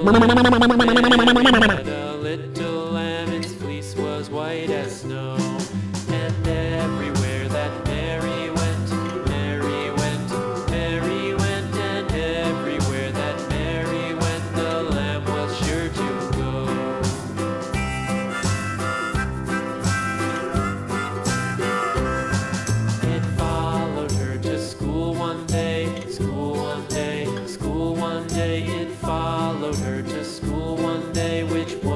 had a little lamb, its fleece was white as snow. And everywhere that Mary went, Mary went, Mary went, and everywhere that Mary went, the lamb was sure to go. It followed her to school one day, school one day, school one day. It followed her to school one day, which was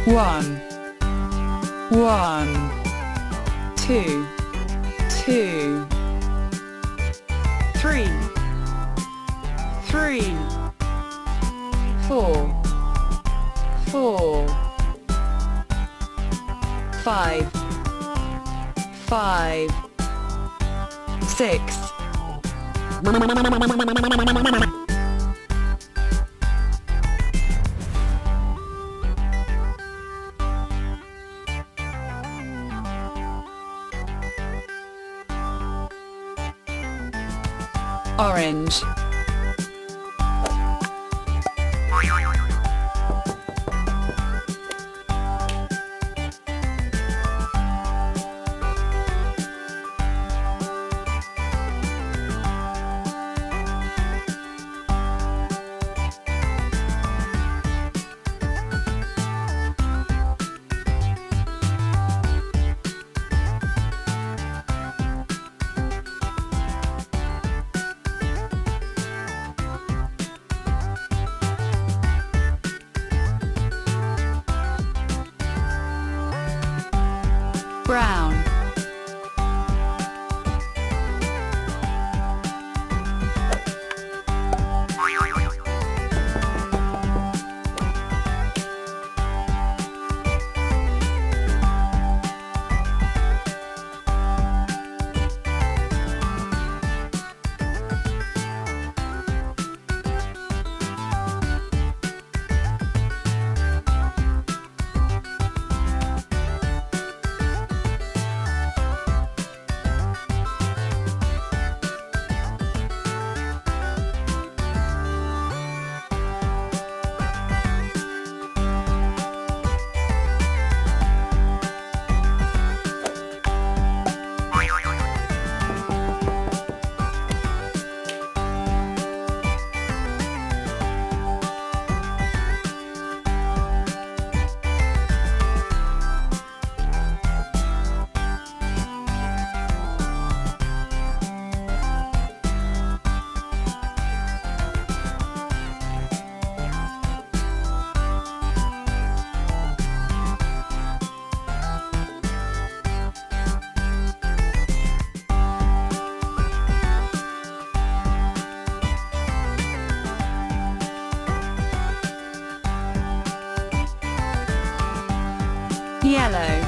One, one, two, two, three, three, four, four, five, five, six. Orange. Brown. Yellow.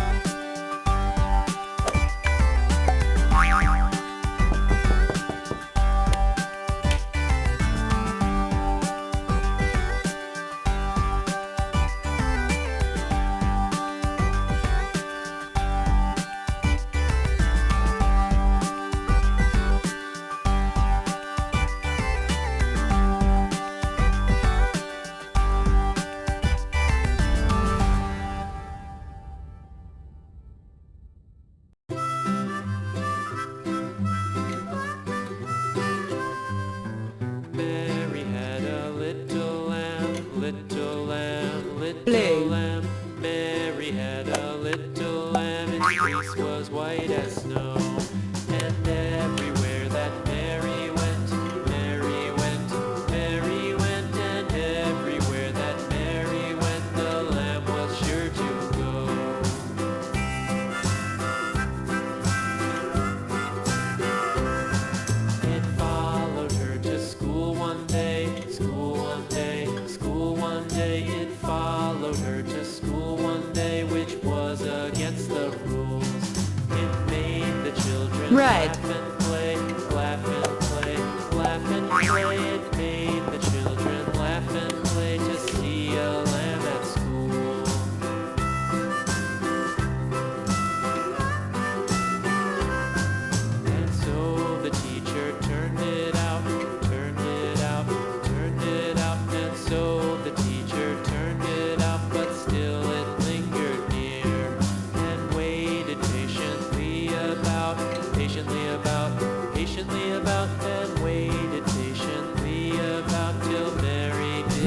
Mary had a little lamb, little lamb, little Blue. lamb. Mary had a little lamb, its fleece was white as snow. And everywhere that Mary went, Mary went, Mary went, and everywhere that Mary went, the lamb was sure to go. It followed her to school one day, school one day, school one day. It followed her to school one day, which was against the rules. It made the children Red. laugh and play, laugh and play, laugh and play. It made the children laugh and play to see a lamb at school. And so the teacher turned it out, turned it out, turned it out. And so the teacher turned it out, but still it lingered near and waited patiently about, patiently about, patiently about, and waited patiently about till Mary did.